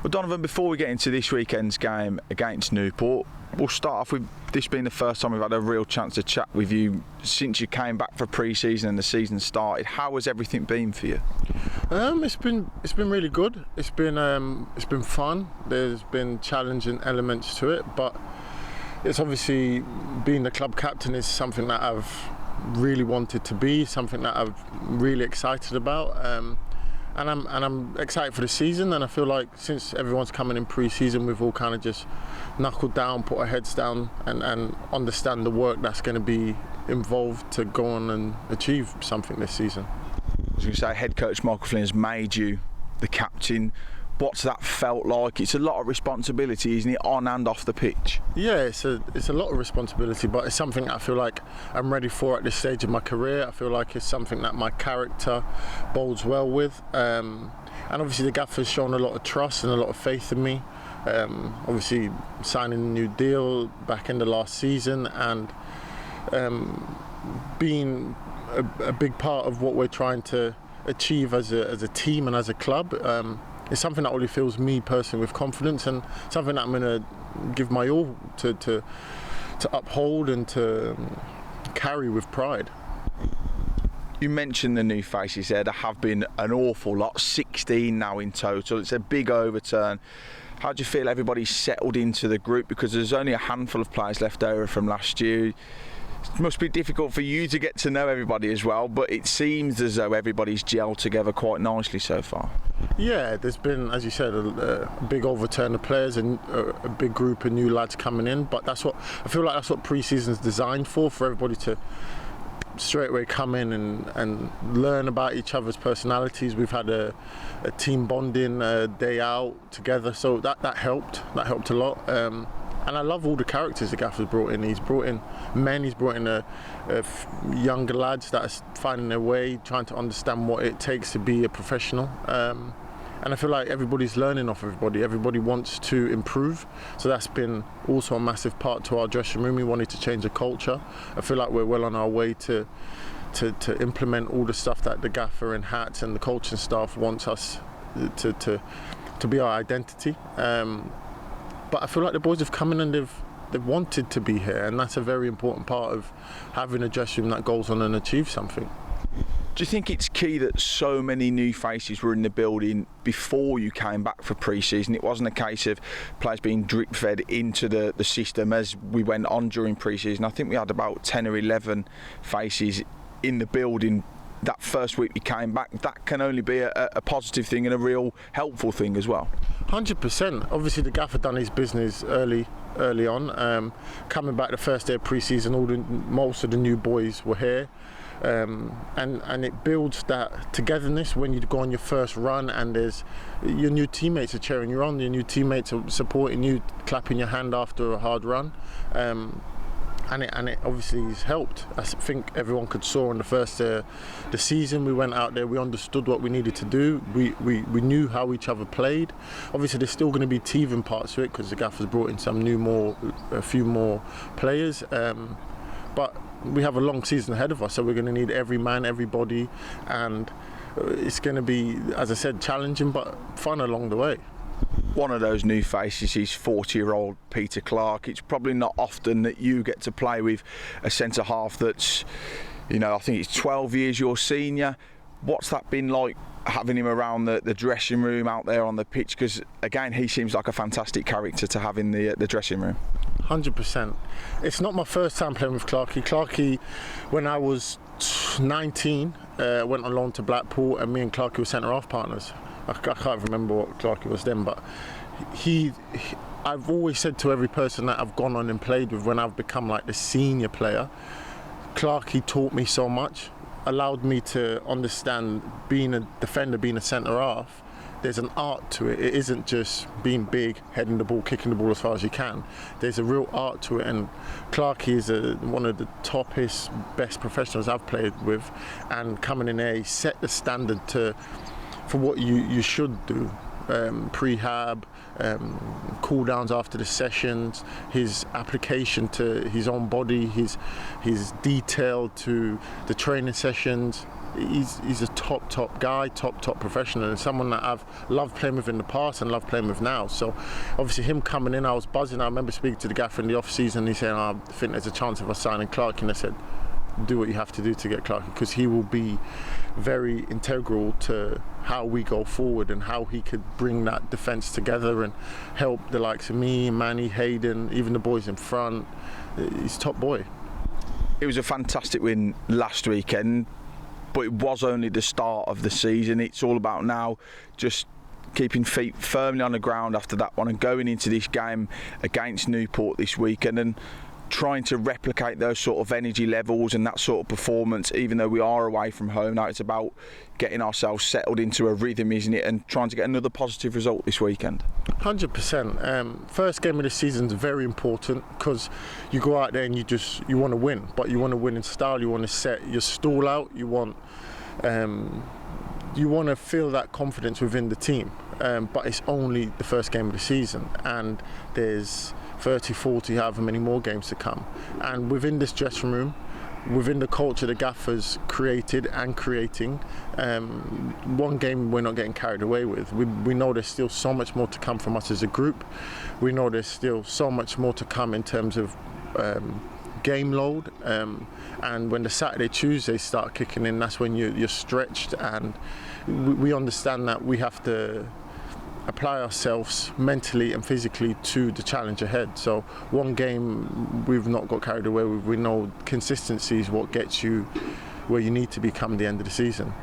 Well, Donervon, before we get into this weekend's game against Newport, we'll start off with this being the first time we've had a real chance to chat with you since you came back for pre-season and the season started. How has everything been for you? It's been really good. It's been fun. There's been challenging elements to it, but it's obviously, being the club captain is something that I've really wanted to be, something that I'm really excited about. And I'm excited for the season, and I feel like since everyone's coming in pre-season, we've all kind of just knuckled down, put our heads down, and understand the work that's going to be involved to go on and achieve something this season. I was going to say, head coach Michael Flynn has made you the captain. What's that felt like? It's a lot of responsibility, isn't it, on and off the pitch? Yeah, it's a lot of responsibility, but it's something I feel like I'm ready for at this stage of my career. I feel like it's something that my character bodes well with. And obviously the gaffer's shown a lot of trust and a lot of faith in me. Obviously signing a new deal back in the last season, and being a big part of what we're trying to achieve as a team and as a club. It's something that only fills me personally with confidence, and something that I'm going to give my all to uphold and to carry with pride. You mentioned the new faces there. There have been an awful lot, 16 now in total. It's a big overturn. How do you feel everybody's settled into the group? Because there's only a handful of players left over from last year. It must be difficult for you to get to know everybody as well, but it seems as though everybody's gelled together quite nicely so far. Yeah, there's been, as you said, a big overturn of players and a big group of new lads coming in, but I feel like that's what pre-season's designed for everybody to straight away come in and learn about each other's personalities. We've had a team bonding day out together, so that helped a lot. And I love all the characters the gaffer's brought in. He's brought in men, he's brought in younger lads that are finding their way, trying to understand what it takes to be a professional. And I feel like everybody's learning off everybody. Everybody wants to improve. So that's been also a massive part to our dressing room. We wanted to change the culture. I feel like we're well on our way to implement all the stuff that the gaffer and Hats and the coaching staff wants us to be our identity. But I feel like the boys have come in and they've wanted to be here, and that's a very important part of having a dressing room that goes on and achieves something. Do you think it's key that so many new faces were in the building before you came back for pre-season? It wasn't a case of players being drip-fed into the system as we went on during pre-season. I think we had about 10 or 11 faces in the building that first week we came back. That can only be a positive thing and a real helpful thing as well. 100%. Obviously the gaffer done his business early on. Coming back the first day of pre-season, most of the new boys were here. And it builds that togetherness when you go on your first run, and there's your new teammates are cheering you on, your new teammates are supporting you, clapping your hand after a hard run. And it obviously has helped. I think everyone could saw in the first the season we went out there, we understood what we needed to do. We knew how each other played. Obviously there's still going to be teething parts to it because the gaffer's brought in a few more players. But we have a long season ahead of us, so we're going to need every man, everybody, and it's going to be, as I said, challenging but fun along the way. One of those new faces is 40-year-old Peter Clark. It's probably not often that you get to play with a centre half that's, I think it's 12 years your senior. What's that been like, having him around the dressing room, out there on the pitch? Because again, he seems like a fantastic character to have in the dressing room. 100%. It's not my first time playing with Clarky. Clarky, when I was 19, went on loan to Blackpool, and me and Clarky were centre half partners. I can't remember what Clarky was then, but I've always said to every person that I've gone on and played with, when I've become like the senior player, Clarky taught me so much, allowed me to understand being a defender, being a centre half. There's an art to it. It isn't just being big, heading the ball, kicking the ball as far as you can. There's a real art to it, and Clarky is one of the toppest, best professionals I've played with, and coming in there, he set the standard for what you should do. Prehab, cool downs after the sessions, his application to his own body, his detail to the training sessions. he's a top guy, top professional, and someone that I've loved playing with in the past and love playing with now. So obviously him coming in, I was buzzing. I remember speaking to the gaffer in the off season. He said, I think there's a chance of us signing Clark, and I said, do what you have to do to get Clark, because he will be very integral to how we go forward and how he could bring that defence together and help the likes of me, Manny, Hayden, even the boys in front. He's top boy. It was a fantastic win last weekend, but it was only the start of the season. It's all about now just keeping feet firmly on the ground after that one and going into this game against Newport this weekend and trying to replicate those sort of energy levels and that sort of performance, even though we are away from home. Now it's about getting ourselves settled into a rhythm, isn't it, and trying to get another positive result this weekend. 100%. First game of the season is very important, because you go out there and you want to win, but you want to win in style. You want to set your stall out. You want to feel that confidence within the team. But it's only the first game of the season, and there's 30, 40, however many more games to come. And within this dressing room, within the culture the Gaffer's created and creating, one game we're not getting carried away with. We know there's still so much more to come from us as a group. We know there's still so much more to come in terms of game load, and when the Saturday, Tuesdays start kicking in, that's when you're stretched, and we understand that we have to apply ourselves mentally and physically to the challenge ahead. So one game we've not got carried away with. We know consistency is what gets you where you need to be come the end of the season.